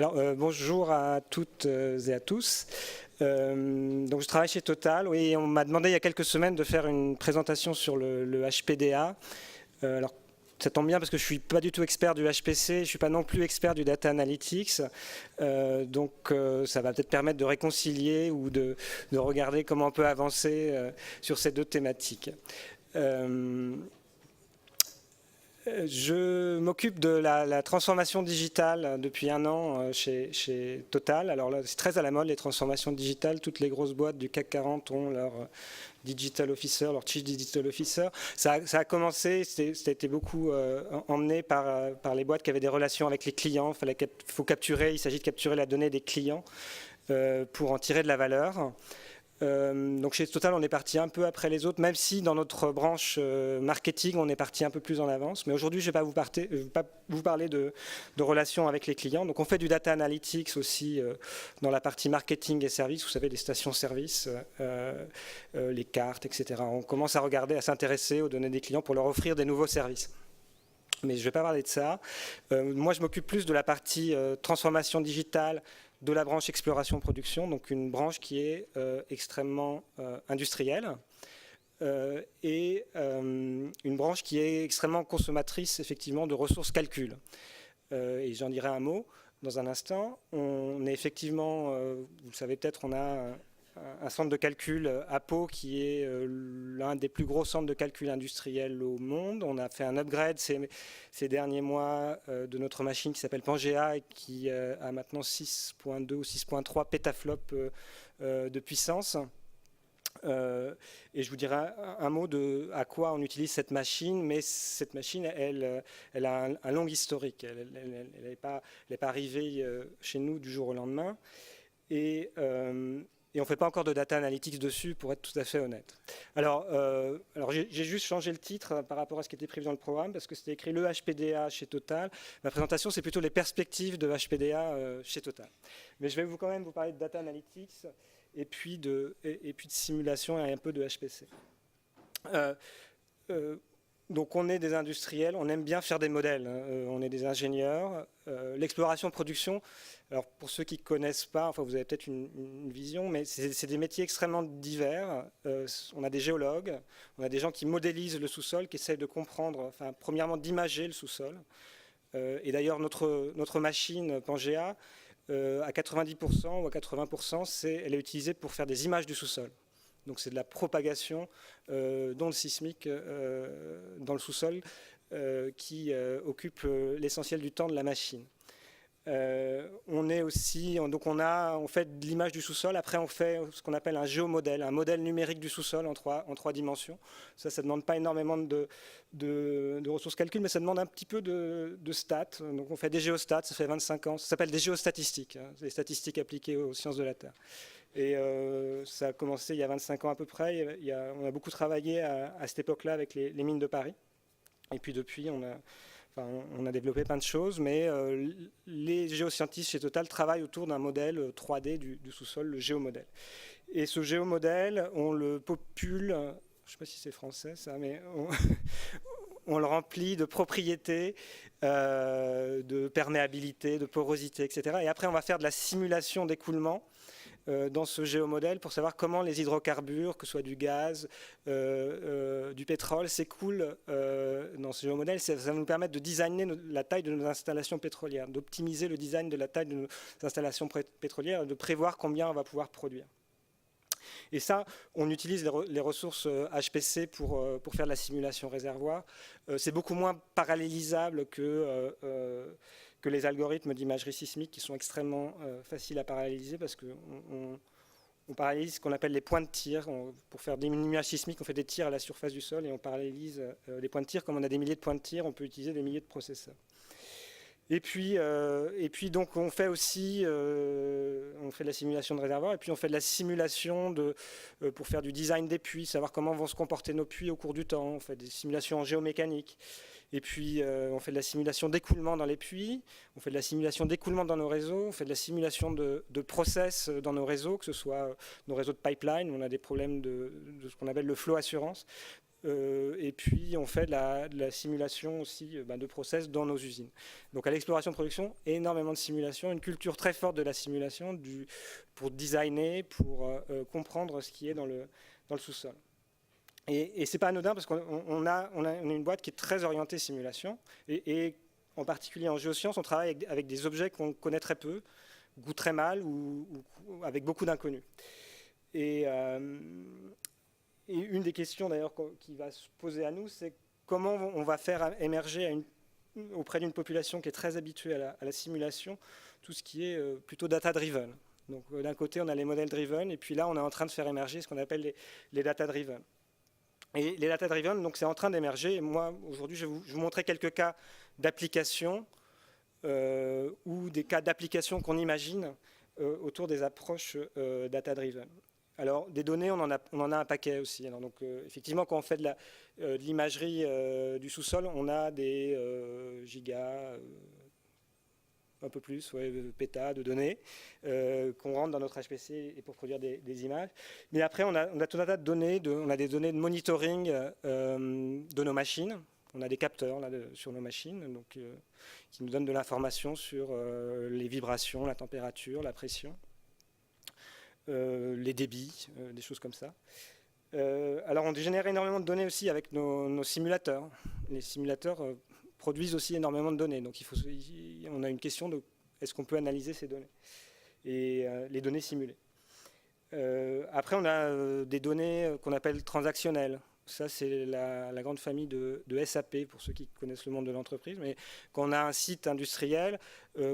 Alors, bonjour à toutes et à tous. Donc, je travaille chez Total. Oui, on m'a demandé il y a quelques semaines de faire une présentation sur le HPDA. Alors, ça tombe bien parce que je ne suis pas du tout expert du HPC, je ne suis pas non plus expert du Data Analytics. Donc, ça va peut-être permettre de réconcilier ou de regarder comment on peut avancer sur ces deux thématiques. Je m'occupe de la transformation digitale depuis un an chez Total. Alors là, c'est très à la mode, les transformations digitales. Toutes les grosses boîtes du CAC 40 ont leur Digital Officer, leur Chief Digital Officer. Ça a commencé, ça a été beaucoup emmené par les boîtes qui avaient des relations avec les clients. Il s'agit de capturer la donnée des clients pour en tirer de la valeur. Donc chez Total, on est parti un peu après les autres, même si dans notre branche marketing, on est parti un peu plus en avance. Mais aujourd'hui, je ne vais pas vous parler de relations avec les clients. Donc on fait du data analytics aussi dans la partie marketing et services. Vous savez, les stations-service, les cartes, etc. On commence à regarder, à s'intéresser aux données des clients pour leur offrir des nouveaux services. Mais je ne vais pas parler de ça. Moi, je m'occupe plus de la partie transformation digitale, de la branche exploration-production, donc une branche qui est extrêmement industrielle et une branche qui est extrêmement consommatrice effectivement de ressources calcul. Et j'en dirai un mot dans un instant. On est effectivement, vous le savez peut-être, on a un centre de calcul à Pau qui est l'un des plus gros centres de calcul industriels au monde. On a fait un upgrade ces derniers mois de notre machine qui s'appelle Pangea et qui a maintenant 6.2 ou 6.3 pétaflops de puissance. Et je vous dirai un mot de à quoi on utilise cette machine, mais cette machine, elle a un long historique. Elle n'est pas arrivée chez nous du jour au lendemain. Et on ne fait pas encore de data analytics dessus, pour être tout à fait honnête. Alors j'ai juste changé le titre par rapport à ce qui était prévu dans le programme, parce que c'était écrit le HPDA chez Total. Ma présentation, c'est plutôt les perspectives de HPDA chez Total. Mais je vais quand même vous parler de data analytics, et puis de simulation et un peu de HPC. Donc on est des industriels, on aime bien faire des modèles, on est des ingénieurs. L'exploration-production, alors pour ceux qui ne connaissent pas, enfin vous avez peut-être une vision, mais c'est des métiers extrêmement divers. On a des géologues, on a des gens qui modélisent le sous-sol, qui essayent de comprendre, enfin premièrement d'imager le sous-sol. Et d'ailleurs notre machine Pangea, à 90% ou à 80%, elle est utilisée pour faire des images du sous-sol. Donc c'est de la propagation d'ondes sismiques dans le sous-sol qui occupe l'essentiel du temps de la machine. On est aussi, donc on fait de l'image du sous-sol, après on fait ce qu'on appelle un géomodèle, un modèle numérique du sous-sol en trois dimensions. Ça ne demande pas énormément de ressources calcul, mais ça demande un petit peu de stats. Donc on fait des géostats, ça fait 25 ans, ça s'appelle des géostatistiques, hein, des statistiques appliquées aux sciences de la Terre. Et ça a commencé il y a 25 ans à peu près. On a beaucoup travaillé à cette époque-là avec les mines de Paris. Et puis depuis, on a développé plein de choses, mais les géoscientistes chez Total travaillent autour d'un modèle 3D du sous-sol, le géomodèle. Et ce géomodèle, on le popule, je ne sais pas si c'est français ça, mais on le remplit de propriétés, de perméabilité, de porosité, etc. Et après, on va faire de la simulation d'écoulement dans ce géomodèle pour savoir comment les hydrocarbures, que ce soit du gaz, du pétrole, s'écoulent dans ce géomodèle. Ça va nous permettre de designer la taille de nos installations pétrolières, d'optimiser le design de la taille de nos installations pétrolières, de prévoir combien on va pouvoir produire. Et ça, on utilise les ressources HPC pour faire de la simulation réservoir. C'est beaucoup moins parallélisable que les algorithmes d'imagerie sismique qui sont extrêmement faciles à paralléliser parce qu'on parallélise ce qu'on appelle les points de tir. Pour faire des images sismiques, on fait des tirs à la surface du sol et on parallélise les points de tir. Comme on a des milliers de points de tir, on peut utiliser des milliers de processeurs. Et puis donc on fait aussi on fait de la simulation de réservoir et puis on fait de la simulation pour faire du design des puits, savoir comment vont se comporter nos puits au cours du temps. On fait des simulations en géomécanique. Et puis on fait de la simulation d'écoulement dans les puits, on fait de la simulation d'écoulement dans nos réseaux, on fait de la simulation de process dans nos réseaux, que ce soit nos réseaux de pipeline, où on a des problèmes de ce qu'on appelle le flow assurance. et puis on fait de la simulation aussi de process dans nos usines. Donc à l'exploration-production, énormément de simulation, une culture très forte de la simulation pour designer, pour comprendre ce qui est dans le sous-sol. Et c'est pas anodin parce qu'on a une boîte qui est très orientée simulation, et en particulier en géosciences, on travaille avec des objets qu'on connaît très peu, ou très mal, ou avec beaucoup d'inconnus. Et une des questions d'ailleurs qui va se poser à nous, c'est comment on va faire émerger auprès d'une population qui est très habituée à la simulation, tout ce qui est plutôt data-driven. Donc d'un côté, on a les modèles driven, et puis là, on est en train de faire émerger ce qu'on appelle les data-driven. Et les data-driven, donc c'est en train d'émerger. Et moi, aujourd'hui, je vais vous montrer quelques cas d'application ou des cas d'application qu'on imagine autour des approches data-driven. Alors, des données, on en a un paquet aussi. Alors, donc, effectivement, quand on fait de l'imagerie du sous-sol, on a des gigas, un peu plus, pétas de données qu'on rentre dans notre HPC et pour produire des images. Mais après, on a tout un tas de données, on a des données de monitoring de nos machines. On a des capteurs là, sur nos machines donc, qui nous donnent de l'information sur les vibrations, la température, la pression. Les débits, des choses comme ça. Alors on génère énormément de données aussi avec nos simulateurs. Les simulateurs produisent aussi énormément de données. Donc on a une question de est-ce qu'on peut analyser ces données et les données simulées. Après on a des données qu'on appelle transactionnelles. Ça, c'est la grande famille de SAP, pour ceux qui connaissent le monde de l'entreprise. Mais quand on a un site industriel,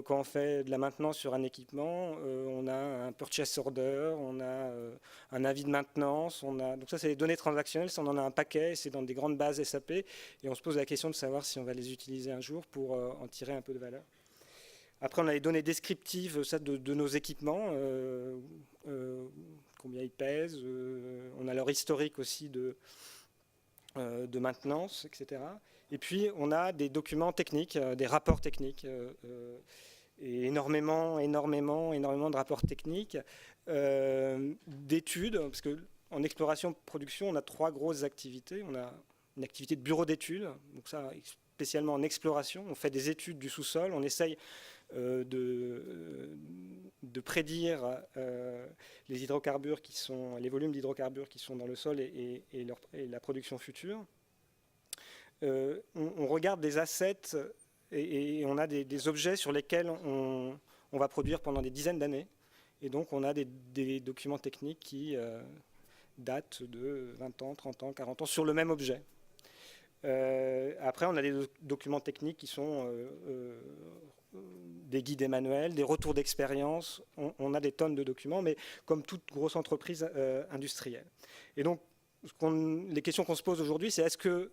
quand on fait de la maintenance sur un équipement, on a un purchase order, on a un avis de maintenance. Donc ça, c'est les données transactionnelles. Ça, on en a un paquet, c'est dans des grandes bases SAP. Et on se pose la question de savoir si on va les utiliser un jour pour en tirer un peu de valeur. Après, on a les données descriptives ça, de nos équipements, combien ils pèsent. On a leur historique aussi de maintenance, etc. Et puis, on a des documents techniques, des rapports techniques, et énormément de rapports techniques, d'études, parce qu'en exploration-production, on a 3 grosses activités. On a une activité de bureau d'études, donc ça, spécialement en exploration. On fait des études du sous-sol, on essaye de prédire les hydrocarbures les volumes d'hydrocarbures qui sont dans le sol et la production future. On regarde des assets et on a des objets sur lesquels on va produire pendant des dizaines d'années. Et donc on a des documents techniques qui datent de 20 ans, 30 ans, 40 ans sur le même objet. Après, on a des documents techniques qui sont des guides et manuels, des retours d'expérience. On a des tonnes de documents, mais comme toute grosse entreprise industrielle. Et donc, les questions qu'on se pose aujourd'hui, c'est est-ce que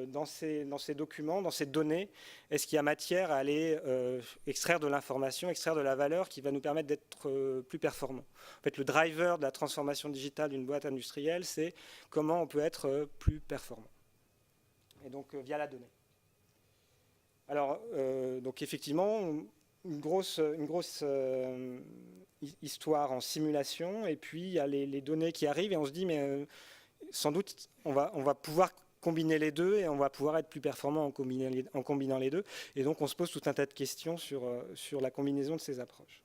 dans ces documents, dans ces données, est-ce qu'il y a matière à aller extraire de l'information, extraire de la valeur qui va nous permettre d'être plus performants. En fait, le driver de la transformation digitale d'une boîte industrielle, c'est comment on peut être plus performant. Et donc, via la donnée. Alors, donc effectivement, une grosse histoire en simulation, et puis il y a les données qui arrivent, et on se dit, mais sans doute, on va pouvoir combiner les deux, et on va pouvoir être plus performant en combinant les deux. Et donc, on se pose tout un tas de questions sur la combinaison de ces approches.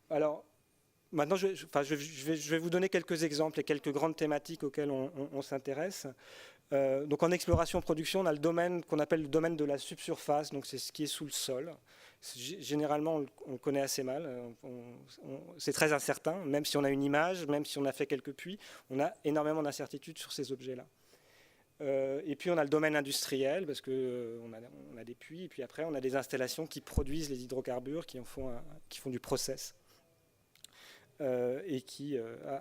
Alors, maintenant, je vais vous donner quelques exemples et quelques grandes thématiques auxquelles on s'intéresse. Donc en exploration-production, on a le domaine qu'on appelle le domaine de la subsurface, donc c'est ce qui est sous le sol. Généralement, on le connaît assez mal, c'est très incertain, même si on a une image, même si on a fait quelques puits, on a énormément d'incertitudes sur ces objets-là. Et puis on a le domaine industriel, parce qu'on a des puits, et puis après on a des installations qui produisent les hydrocarbures, qui font du process. Et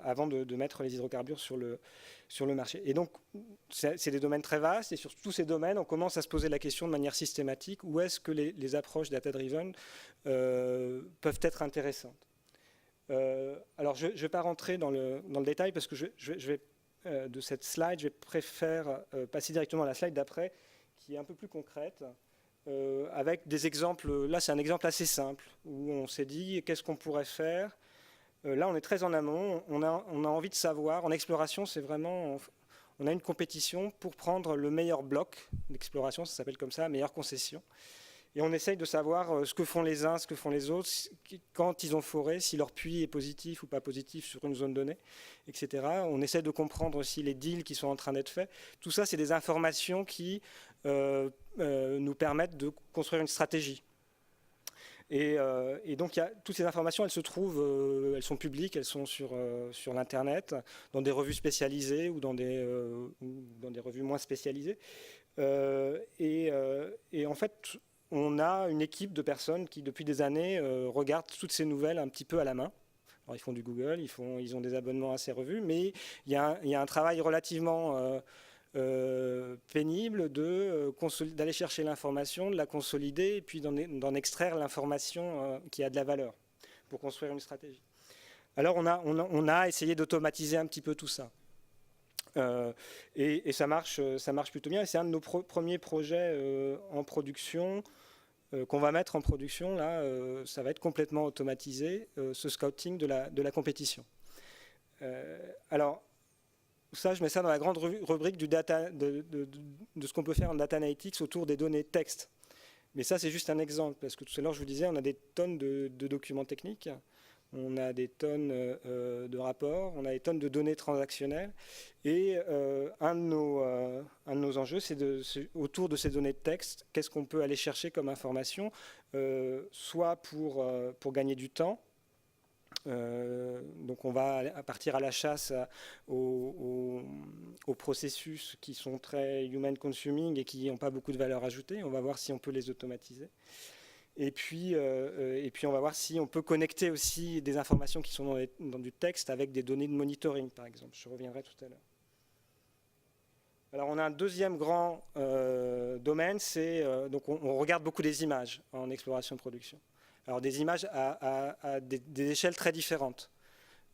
avant de mettre les hydrocarbures sur le marché. Et donc, c'est des domaines très vastes, et sur tous ces domaines, on commence à se poser la question de manière systématique, où est-ce que les approches data-driven peuvent être intéressantes. Alors, je ne vais pas rentrer dans le détail, parce que de cette slide, je préfère passer directement à la slide d'après, qui est un peu plus concrète, avec des exemples. Là, c'est un exemple assez simple, où on s'est dit, qu'est-ce qu'on pourrait faire Là, on est très en amont. On a envie de savoir. En exploration, c'est vraiment... On a une compétition pour prendre le meilleur bloc d'exploration, ça s'appelle comme ça, meilleure concession. Et on essaye de savoir ce que font les uns, ce que font les autres, quand ils ont foré, si leur puits est positif ou pas positif sur une zone donnée, etc. On essaie de comprendre aussi les deals qui sont en train d'être faits. Tout ça, c'est des informations qui nous permettent de construire une stratégie. Et donc, toutes ces informations, elles se trouvent, elles sont publiques, elles sont sur l'Internet, dans des revues spécialisées ou dans des revues moins spécialisées. Et en fait, on a une équipe de personnes qui, depuis des années, regardent toutes ces nouvelles un petit peu à la main. Alors, ils font du Google, ils ont des abonnements à ces revues, mais il y a un travail relativement pénible d'aller chercher l'information, de la consolider et puis d'en extraire l'information qui a de la valeur pour construire une stratégie. Alors, on a essayé d'automatiser un petit peu tout ça. Et ça marche plutôt bien. Et c'est un de nos premiers projets en production qu'on va mettre en production. Là, ça va être complètement automatisé, ce scouting de la compétition. Alors, ça, je mets ça dans la grande rubrique de ce qu'on peut faire en data analytics autour des données texte. Mais ça, c'est juste un exemple, parce que tout à l'heure, je vous disais, on a des tonnes de documents techniques, on a des tonnes de rapports, on a des tonnes de données transactionnelles. Et un de nos enjeux, c'est autour de ces données de texte, qu'est-ce qu'on peut aller chercher comme information, soit pour gagner du temps. Donc on va partir à la chasse aux processus qui sont très human consuming et qui n'ont pas beaucoup de valeur ajoutée. On va voir si on peut les automatiser. Et puis on va voir si on peut connecter aussi des informations qui sont dans du texte avec des données de monitoring, par exemple. Je reviendrai tout à l'heure. Alors on a un deuxième grand domaine, c'est donc on regarde beaucoup des images en exploration-production. Alors des images à des échelles très différentes.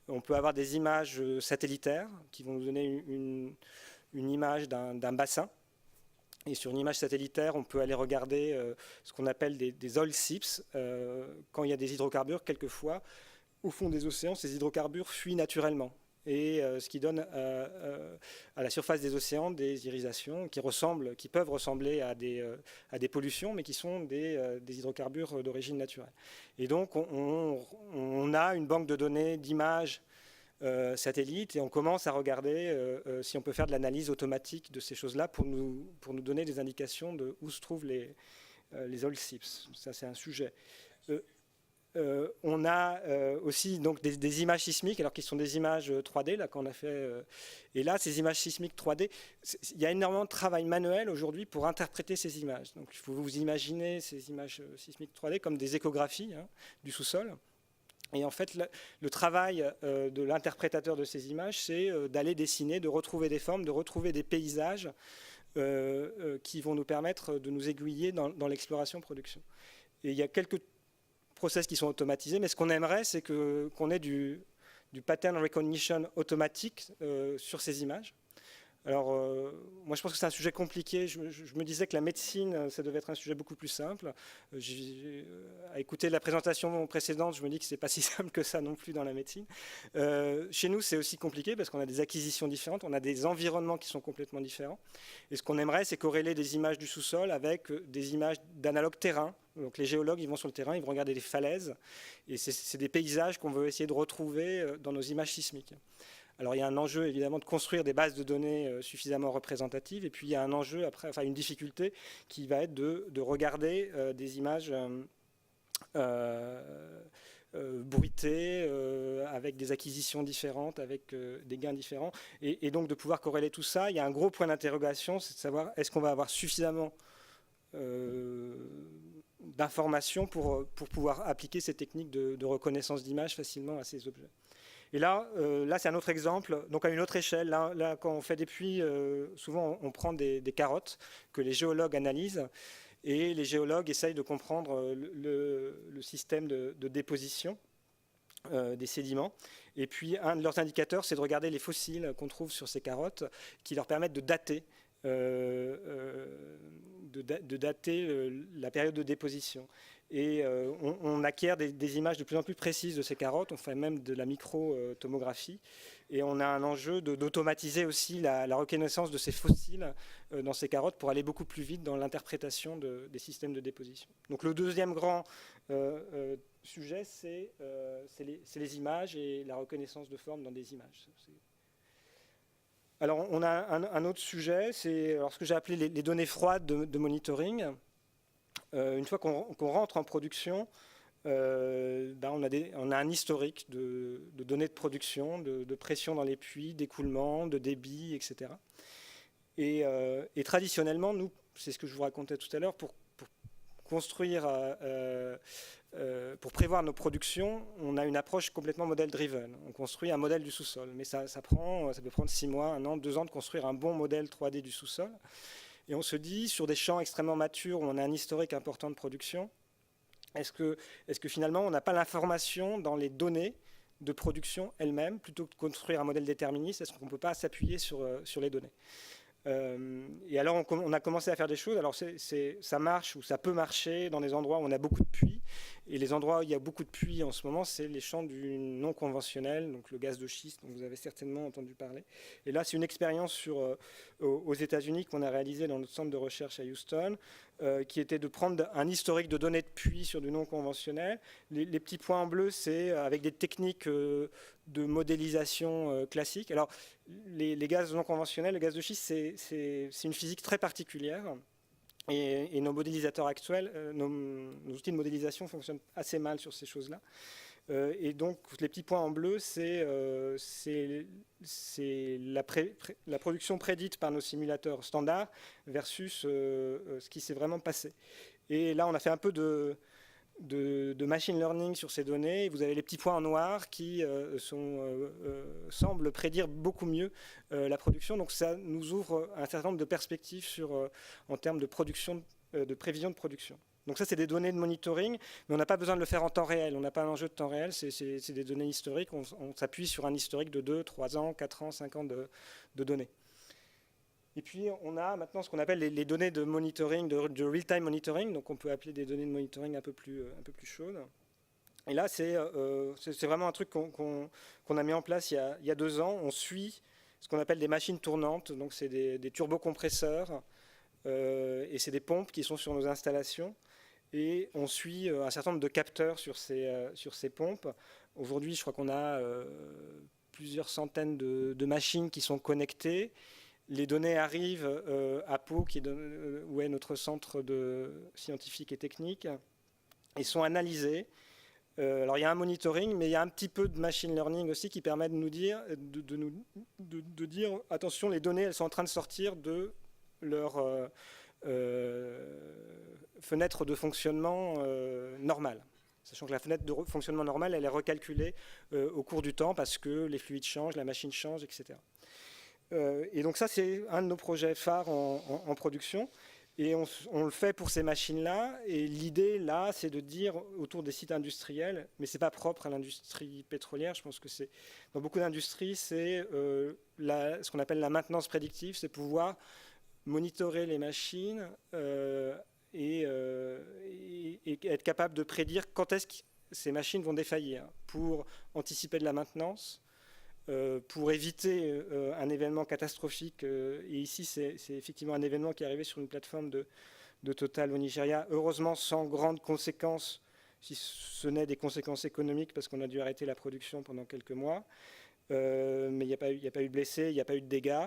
On peut avoir des images satellitaires qui vont nous donner une image d'un bassin. Et sur une image satellitaire, on peut aller regarder ce qu'on appelle des oil seeps. Quand il y a des hydrocarbures, quelquefois, au fond des océans, ces hydrocarbures fuient naturellement. Et ce qui donne à la surface des océans des irisations qui peuvent ressembler à des pollutions, mais qui sont des hydrocarbures d'origine naturelle. Et donc, on a une banque de données d'images satellites et on commence à regarder si on peut faire de l'analyse automatique de ces choses-là pour nous donner des indications de où se trouvent les oil seeps. Ça, c'est un sujet. On a aussi donc des images sismiques, alors qui sont des images 3D là qu'on a fait. Et là, ces images sismiques 3D, il y a énormément de travail manuel aujourd'hui pour interpréter ces images. Donc, il faut vous imaginer ces images sismiques 3D comme des échographies du sous-sol. Et en fait, le travail de l'interprétateur de ces images, c'est d'aller dessiner, de retrouver des formes, de retrouver des paysages qui vont nous permettre de nous aiguiller dans l'exploration-production. Et il y a quelques process qui sont automatisés, mais ce qu'on aimerait, c'est qu'on ait du pattern recognition automatique sur ces images. Alors, moi, je pense que c'est un sujet compliqué. Je me disais que la médecine, ça devait être un sujet beaucoup plus simple. À écouter la présentation précédente, je me dis que c'est pas si simple que ça non plus dans la médecine. Chez nous, c'est aussi compliqué parce qu'on a des acquisitions différentes, on a des environnements qui sont complètement différents. Et ce qu'on aimerait, c'est corréler des images du sous-sol avec des images d'analogue terrain. Donc les géologues, ils vont sur le terrain, ils vont regarder des falaises. Et c'est des paysages qu'on veut essayer de retrouver dans nos images sismiques. Alors il y a un enjeu évidemment de construire des bases de données suffisamment représentatives et puis il y a un enjeu après, enfin une difficulté qui va être de regarder des images bruitées avec des acquisitions différentes, avec des gains différents et donc de pouvoir corréler tout ça. Il y a un gros point d'interrogation, c'est de savoir est-ce qu'on va avoir suffisamment d'informations pour pouvoir appliquer ces techniques de reconnaissance d'images facilement à ces objets. Et là c'est un autre exemple, donc à une autre échelle. Là quand on fait des puits, souvent on prend des carottes que les géologues analysent, et les géologues essayent de comprendre le système de déposition des sédiments. Et puis un de leurs indicateurs, c'est de regarder les fossiles qu'on trouve sur ces carottes, qui leur permettent de dater la période de déposition. Et on acquiert des images de plus en plus précises de ces carottes, on fait même de la micro-tomographie. Et on a un enjeu d'automatiser aussi la reconnaissance de ces fossiles dans ces carottes pour aller beaucoup plus vite dans l'interprétation des systèmes de déposition. Donc le deuxième grand sujet, c'est les images et la reconnaissance de forme dans des images. Alors on a un autre sujet, c'est ce que j'ai appelé les données froides de monitoring. Une fois qu'on rentre en production, on a un historique de données de production, de pression dans les puits, d'écoulement, de débit, etc. Et traditionnellement, nous, c'est ce que je vous racontais tout à l'heure, pour construire, pour prévoir nos productions, on a une approche complètement modèle-driven. On construit un modèle du sous-sol, mais ça peut prendre 6 mois, 1 an, 2 ans de construire un bon modèle 3D du sous-sol. Et on se dit, sur des champs extrêmement matures où on a un historique important de production, est-ce que finalement on n'a pas l'information dans les données de production elles-mêmes, plutôt que de construire un modèle déterministe, est-ce qu'on ne peut pas s'appuyer sur les données? Et alors on a commencé à faire des choses. Alors ça marche ou ça peut marcher dans des endroits où on a beaucoup de puits. Et les endroits où il y a beaucoup de puits en ce moment, c'est les champs du non conventionnel, donc le gaz de schiste dont vous avez certainement entendu parler. Et là, c'est une expérience aux États-Unis qu'on a réalisée dans notre centre de recherche à Houston, qui était de prendre un historique de données de puits sur du non conventionnel. Les petits points en bleu, c'est avec des techniques de modélisation classiques. Alors, les gaz non conventionnels, le gaz de schiste, c'est une physique très particulière. Et nos modélisateurs actuels, nos outils de modélisation fonctionnent assez mal sur ces choses-là. Et donc, les petits points en bleu, c'est la production prédite par nos simulateurs standards versus ce qui s'est vraiment passé. Et là, on a fait un peu de machine learning sur ces données. Vous avez les petits points en noir qui semblent prédire beaucoup mieux la production. Donc ça nous ouvre un certain nombre de perspectives en termes de production, de prévision de production. Donc ça, c'est des données de monitoring, mais on n'a pas besoin de le faire en temps réel. On n'a pas un enjeu de temps réel, c'est des données historiques. On s'appuie sur un historique de 2, 3 ans, 4 ans, 5 ans de données. Et puis, on a maintenant ce qu'on appelle les données de monitoring, de real-time monitoring. Donc, on peut appeler des données de monitoring un peu plus chaudes. Et là, c'est vraiment un truc qu'on a mis en place il y a 2 ans. On suit ce qu'on appelle des machines tournantes. Donc, c'est des turbocompresseurs et c'est des pompes qui sont sur nos installations. Et on suit un certain nombre de capteurs sur ces pompes. Aujourd'hui, je crois qu'on a plusieurs centaines de machines qui sont connectées. Les données arrivent à Pau, où est notre centre scientifique et technique, et sont analysées. Alors il y a un monitoring, mais il y a un petit peu de machine learning aussi qui permet de nous dire, de dire attention, les données, elles sont en train de sortir de leur fenêtre de fonctionnement normale. Sachant que la fenêtre de fonctionnement normale, elle est recalculée au cours du temps parce que les fluides changent, la machine change, etc. Et donc ça, c'est un de nos projets phares en production. Et on le fait pour ces machines-là. Et l'idée, là, c'est de dire autour des sites industriels, mais ce n'est pas propre à l'industrie pétrolière. Je pense que dans beaucoup d'industries, c'est ce qu'on appelle la maintenance prédictive. C'est pouvoir monitorer les machines et être capable de prédire quand est-ce que ces machines vont défaillir pour anticiper de la maintenance, pour éviter un événement catastrophique. Et ici, c'est effectivement un événement qui est arrivé sur une plateforme de Total au Nigeria, heureusement sans grandes conséquences, si ce n'est des conséquences économiques, parce qu'on a dû arrêter la production pendant quelques mois. Mais il n'y a pas eu de blessés, il n'y a pas eu de dégâts.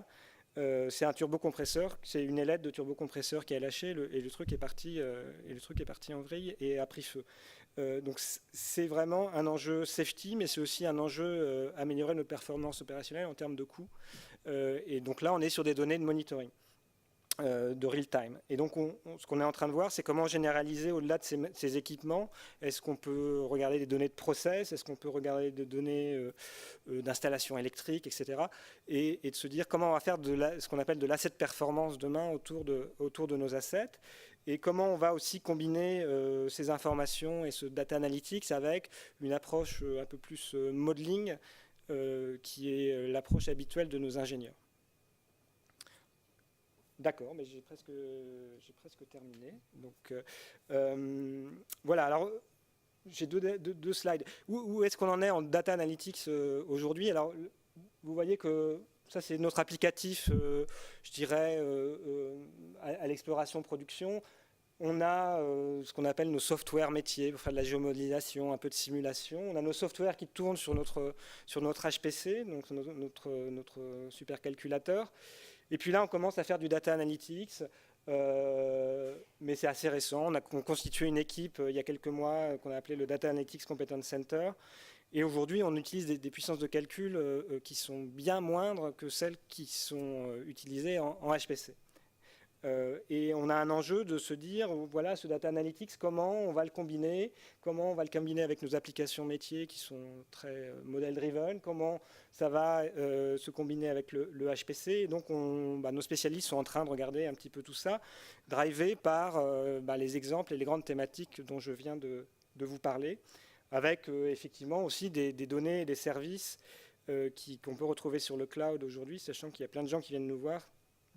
C'est un turbocompresseur, c'est une ailette de turbocompresseur qui a lâché et le truc est parti en vrille et a pris feu. Donc c'est vraiment un enjeu safety, mais c'est aussi un enjeu améliorer nos performances opérationnelles en termes de coûts. Et donc là, on est sur des données de monitoring, de real time. Et donc ce qu'on est en train de voir, c'est comment généraliser au-delà de ces équipements. Est-ce qu'on peut regarder des données de process? Est-ce qu'on peut regarder des données d'installation électrique, etc. Et de se dire comment on va faire ce qu'on appelle de l'asset performance demain autour de nos assets. Et comment on va aussi combiner ces informations et ce data analytics avec une approche un peu plus modeling, qui est l'approche habituelle de nos ingénieurs. D'accord, mais j'ai presque terminé. Donc, voilà, alors j'ai deux slides. Où est-ce qu'on en est en data analytics aujourd'hui? Alors, vous voyez que ça, c'est notre applicatif, je dirais, à l'exploration production. On a ce qu'on appelle nos softwares métiers pour faire de la géomodélisation, un peu de simulation. On a nos softwares qui tournent sur notre HPC, donc notre supercalculateur. Et puis là, on commence à faire du data analytics, mais c'est assez récent. On a constitué une équipe il y a quelques mois qu'on a appelé le Data Analytics Competence Center. Et aujourd'hui, on utilise des puissances de calcul qui sont bien moindres que celles qui sont utilisées en HPC. Et on a un enjeu de se dire, voilà, ce data analytics, comment on va le combiner avec nos applications métiers qui sont très model-driven, comment ça va se combiner avec le HPC. Et donc, nos spécialistes sont en train de regarder un petit peu tout ça, drivés par les exemples et les grandes thématiques dont je viens de vous parler, avec effectivement aussi des données et des services qu'on peut retrouver sur le cloud aujourd'hui, sachant qu'il y a plein de gens qui viennent nous voir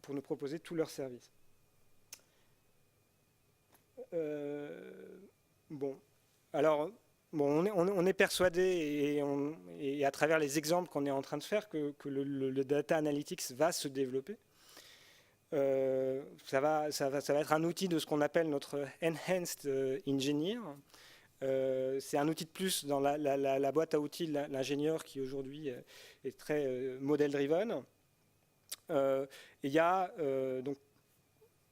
pour nous proposer tous leurs services. On est persuadé, et à travers les exemples qu'on est en train de faire, que le data analytics va se développer. Ça va être un outil de ce qu'on appelle notre enhanced engineer. C'est un outil de plus dans la boîte à outils de l'ingénieur qui aujourd'hui est très model-driven. Il y a donc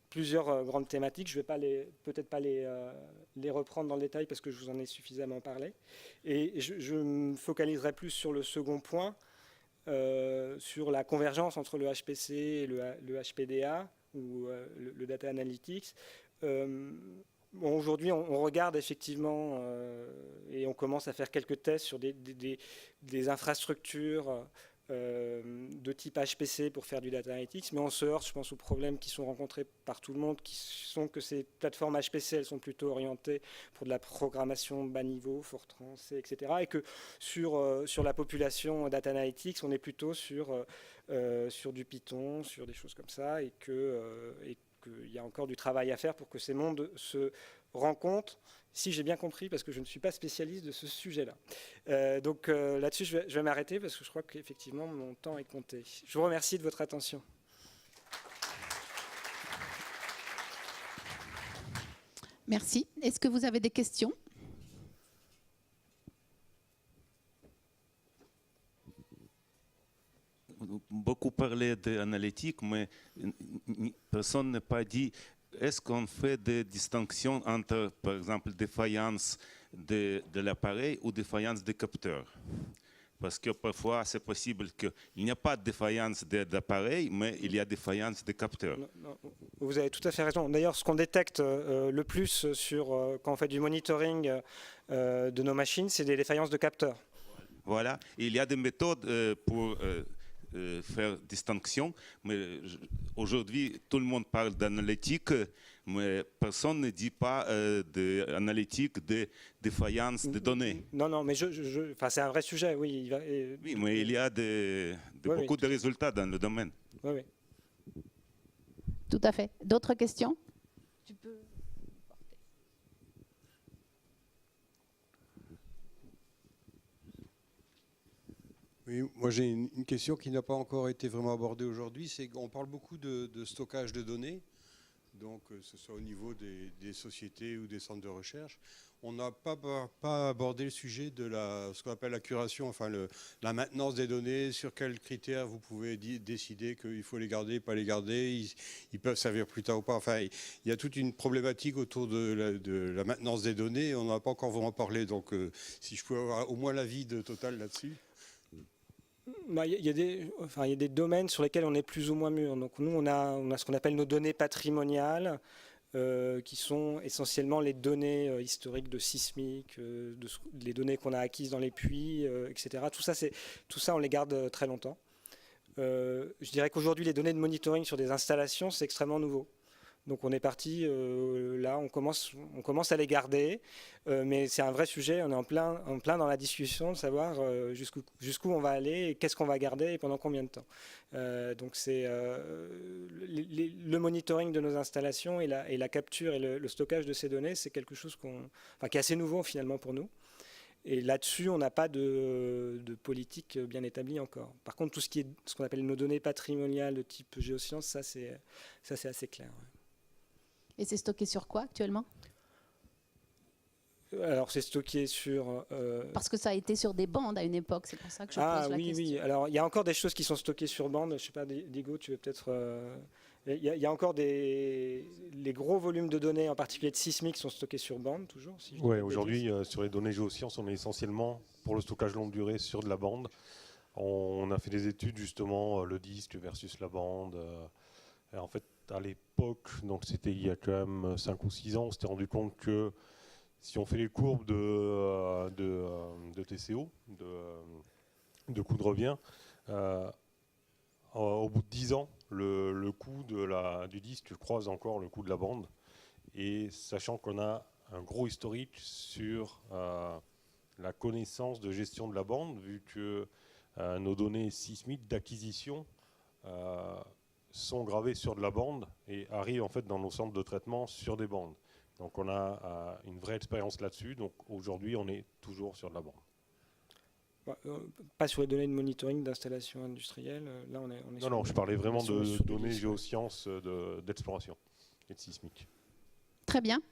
plusieurs grandes thématiques. Je ne vais peut-être pas les reprendre dans le détail parce que je vous en ai suffisamment parlé. Et je me focaliserai plus sur le second point, sur la convergence entre le HPC et le HPDA ou le Data Analytics. Aujourd'hui, on regarde effectivement et on commence à faire quelques tests sur des infrastructures de type HPC pour faire du data analytics, mais on se heurte, je pense, aux problèmes qui sont rencontrés par tout le monde, qui sont que ces plateformes HPC, elles sont plutôt orientées pour de la programmation bas niveau, Fortran, C, etc. Et que sur la population data analytics, on est plutôt sur du Python, sur des choses comme ça, et qu'il y a encore du travail à faire pour que ces mondes se rencontrent, si j'ai bien compris, parce que je ne suis pas spécialiste de ce sujet-là. Donc là-dessus, je vais m'arrêter parce que je crois qu'effectivement, mon temps est compté. Je vous remercie de votre attention. Merci. Est-ce que vous avez des questions ? Beaucoup parlé d'analytique, mais personne n'a pas dit est-ce qu'on fait des distinctions entre, par exemple, défaillance de l'appareil ou défaillance des capteurs? Parce que parfois, c'est possible qu'il n'y a pas de défaillance d'appareil, mais il y a défaillance des capteurs. Non, vous avez tout à fait raison. D'ailleurs, ce qu'on détecte le plus quand on fait du monitoring de nos machines, c'est des défaillances de capteurs. Voilà. Il y a des méthodes pour faire distinction, mais aujourd'hui tout le monde parle d'analytique, mais personne ne dit pas d'analytique de défaillance de données. Non, mais c'est un vrai sujet, oui. Oui, mais il y a beaucoup de résultats dans le domaine. Oui. Tout à fait. D'autres questions ? Tu peux... Oui, moi j'ai une question qui n'a pas encore été vraiment abordée aujourd'hui, c'est qu'on parle beaucoup de stockage de données, donc que ce soit au niveau des sociétés ou des centres de recherche. On n'a pas abordé le sujet de ce qu'on appelle la curation, enfin la maintenance des données, sur quels critères vous pouvez décider qu'il faut les garder, pas les garder, ils peuvent servir plus tard ou pas. Enfin, il y a toute une problématique autour de la maintenance des données, on n'en a pas encore vraiment parlé, donc si je pouvais avoir au moins l'avis de Total là-dessus. Il y a des domaines sur lesquels on est plus ou moins mûr. Donc nous, on a ce qu'on appelle nos données patrimoniales, qui sont essentiellement les données historiques de sismique, les données qu'on a acquises dans les puits, etc. Tout ça, on les garde très longtemps. Je dirais qu'aujourd'hui, les données de monitoring sur des installations, c'est extrêmement nouveau. Donc on est parti, là on commence à les garder, mais c'est un vrai sujet, on est en plein dans la discussion de savoir jusqu'où on va aller, et qu'est-ce qu'on va garder et pendant combien de temps. Donc c'est le monitoring de nos installations et la capture et le stockage de ces données, c'est quelque chose qui est assez nouveau finalement pour nous. Et là-dessus, on n'a pas de politique bien établie encore. Par contre, tout ce qu'on appelle nos données patrimoniales de type géosciences, ça c'est assez clair. Ouais. Et c'est stocké sur quoi actuellement? Alors c'est stocké sur... Parce que ça a été sur des bandes à une époque, c'est pour ça que je pose la question. Oui. Alors il y a encore des choses qui sont stockées sur bande. Je ne sais pas, Diego, tu veux peut-être... Il y a encore les gros volumes de données, en particulier de sismiques, sont stockés sur bande, toujours. Oui, aujourd'hui, sur les données géosciences, on est essentiellement, pour le stockage longue durée, sur de la bande. On a fait des études, justement, le disque versus la bande. Et en fait, à l'époque, donc c'était il y a quand même 5 ou 6 ans, on s'était rendu compte que si on fait les courbes de TCO, de coût de revient, au bout de 10 ans, le coût du disque croise encore le coût de la bande. Et sachant qu'on a un gros historique sur la connaissance de gestion de la bande, vu que nos données sismiques d'acquisition sont gravées sur de la bande et arrivent en fait dans nos centres de traitement sur des bandes. Donc on a une vraie expérience là-dessus. Donc aujourd'hui, on est toujours sur de la bande. Pas sur les données de monitoring d'installation industrielle. Là, on est non, je parlais vraiment de données géosciences d'exploration et de sismique. Très bien.